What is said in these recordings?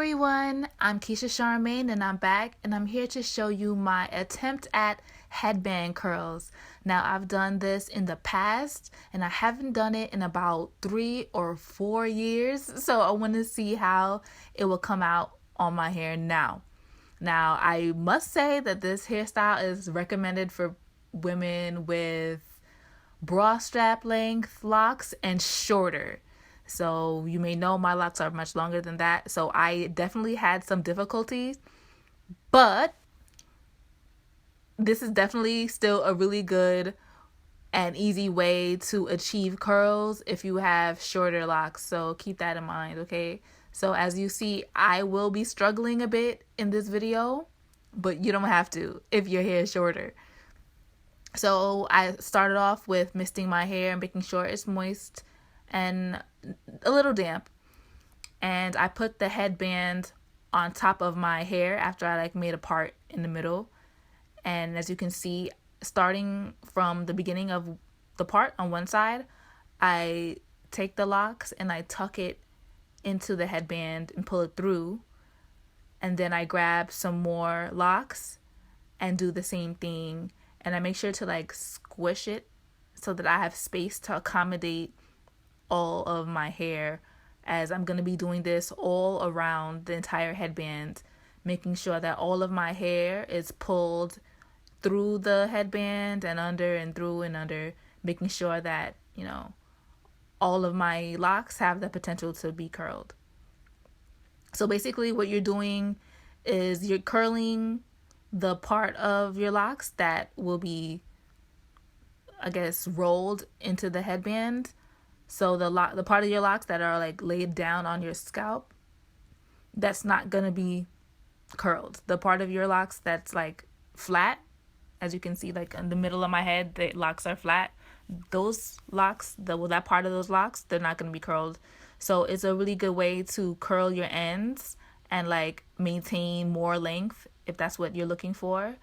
everyone, I'm Keisha Charmaine and I'm back and I'm here to show you my attempt at headband curls. Now I've done this in the past and I haven't done it in about 3 or 4 years, so I want to see how it will come out on my hair now. Now I must say that this hairstyle is recommended for women with bra strap length locks and shorter. So you may know my locks are much longer than that. So I definitely had some difficulties, but this is definitely still a really good and easy way to achieve curls if you have shorter locks. So keep that in mind, okay? So as you see, I will be struggling a bit in this video, but you don't have to if your hair is shorter. So I started off with misting my hair and making sure it's moist and a little damp. And I put the headband on top of my hair after I made a part in the middle. And as you can see, starting from the beginning of the part on one side, I take the locks and I tuck it into the headband and pull it through. And then I grab some more locks and do the same thing. And I make sure to squish it so that I have space to accommodate all of my hair, as I'm going to be doing this all around the entire headband, making sure that all of my hair is pulled through the headband and under and through and under, making sure that, all of my locks have the potential to be curled. So basically what you're doing is you're curling the part of your locks that will be, rolled into the headband. So the part of your locks that are laid down on your scalp, that's not gonna be curled. The part of your locks that's flat, as you can see, in the middle of my head, the locks are flat. Those locks, that part of those locks, they're not gonna be curled. So it's a really good way to curl your ends and maintain more length if that's what you're looking for.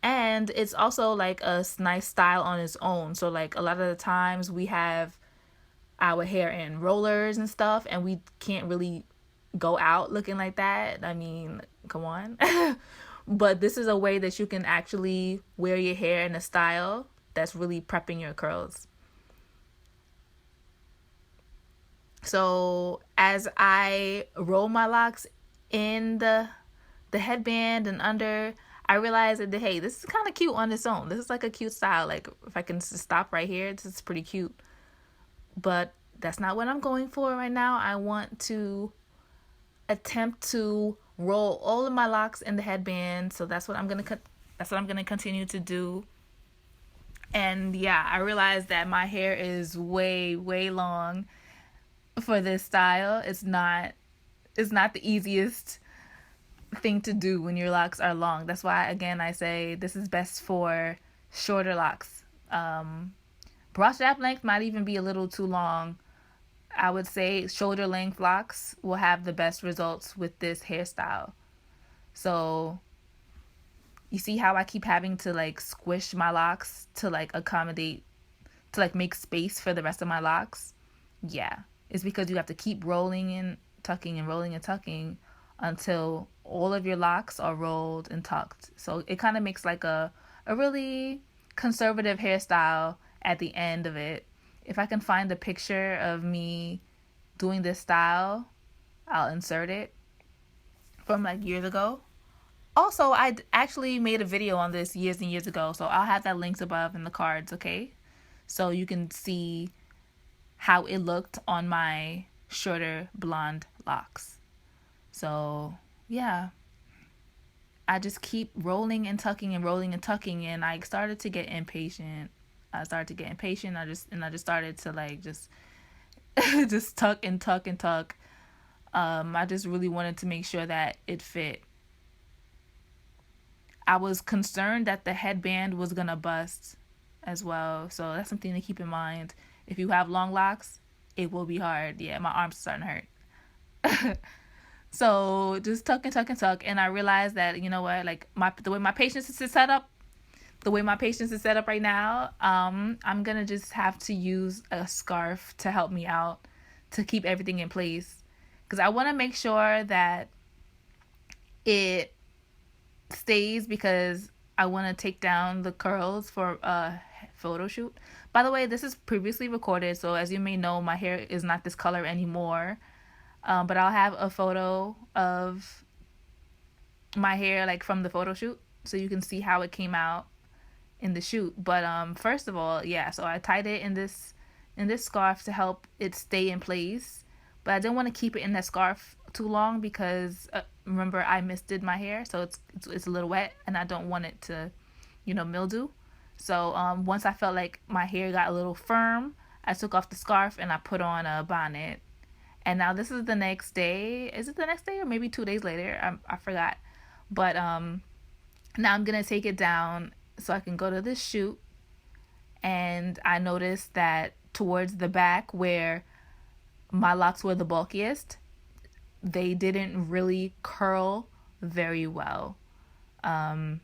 And it's also a nice style on its own. So a lot of the times we have our hair in rollers and stuff and we can't really go out looking like that. I mean, come on. But this is a way that you can actually wear your hair in a style that's really prepping your curls. So as I roll my locks in the headband and under, I realized that, hey, this is kind of cute on its own. This is a cute style. If I can just stop right here, this is pretty cute. But that's not what I'm going for right now. I want to attempt to roll all of my locks in the headband. So that's what I'm gonna continue to do. And yeah, I realized that my hair is way, way long for this style. It's not the easiest thing to do when your locks are long. That's why, again, I say this is best for shorter locks. Bra strap length might even be a little too long. I would say shoulder length locks will have the best results with this hairstyle. So you see how I keep having to squish my locks to accommodate, to make space for the rest of my locks? Yeah, it's because you have to keep rolling and tucking and rolling and tucking until all of your locks are rolled and tucked. So it kind of makes a really conservative hairstyle at the end of it. If I can find a picture of me doing this style, I'll insert it from years ago. Also, I actually made a video on this years and years ago, so I'll have that linked above in the cards, okay? So you can see how it looked on my shorter blonde locks. So yeah, I just keep rolling and tucking and rolling and tucking, and I started to get impatient. I just started to just tuck and tuck and tuck. I just really wanted to make sure that it fit. I was concerned that the headband was gonna bust as well, so that's something to keep in mind. If you have long locks, it will be hard. Yeah, my arms are starting to hurt. So just tuck and tuck and tuck, and I realized that, you know what, the way my patience is set up right now, I'm gonna just have to use a scarf to help me out to keep everything in place, because I want to make sure that It stays because I want to take down the curls for a photo shoot. By the way, this is previously recorded, so as you may know, my hair is not this color anymore. But I'll have a photo of my hair like from the photo shoot, so you can see how it came out in the shoot. But first of all, yeah, so I tied it in this scarf to help it stay in place. But I didn't want to keep it in that scarf too long because remember I misted my hair, so it's a little wet, and I don't want it to, mildew. So once I felt like my hair got a little firm, I took off the scarf and I put on a bonnet. And now this is the next day. Is it the next day or maybe 2 days later? I forgot. But now I'm gonna take it down so I can go to this shoot. And I noticed that towards the back where my locks were the bulkiest, they didn't really curl very well. Um,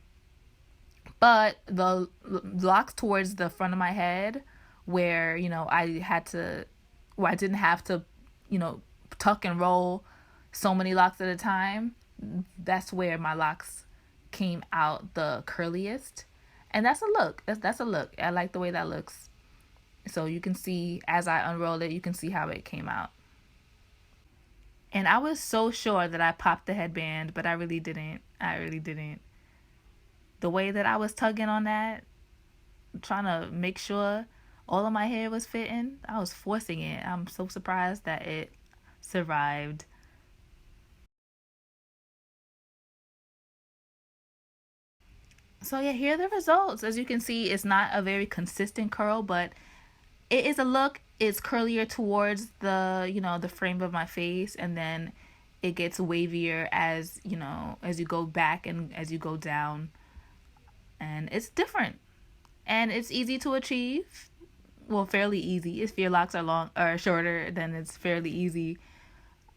but the locks towards the front of my head, where I didn't have to, you know, tuck and roll so many locks at a time. That's where my locks came out the curliest, and that's a look. That's a look. I like the way that looks. So you can see as I unroll it, you can see how it came out. And I was so sure that I popped the headband, but I really didn't. I really didn't. The way that I was tugging on that, trying to make sure all of my hair was fitting, I was forcing it. I'm so surprised that it survived. So yeah, here are the results. As you can see, it's not a very consistent curl, but it is a look. It's curlier towards the frame of my face, and then it gets wavier as you go back and as you go down, and it's different and it's easy to achieve. Well, fairly easy. If your locks are long or shorter, then it's fairly easy.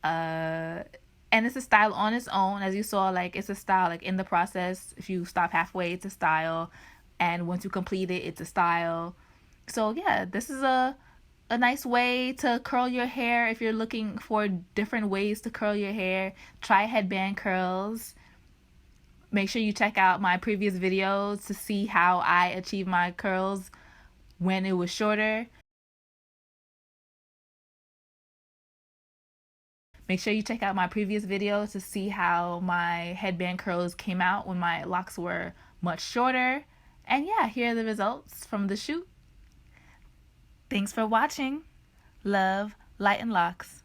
Uh, and it's a style on its own, as you saw. Like, it's a style. Like, in the process, if you stop halfway, it's a style, and once you complete it, it's a style. So yeah, this is a nice way to curl your hair. If you're looking for different ways to curl your hair, try headband curls. Make sure you check out my previous videos to see how I achieved my curls when it was shorter. Make sure you check out my previous videos to see how my headband curls came out when my locks were much shorter. And yeah, here are the results from the shoot. Thanks for watching. Love, light, and locks.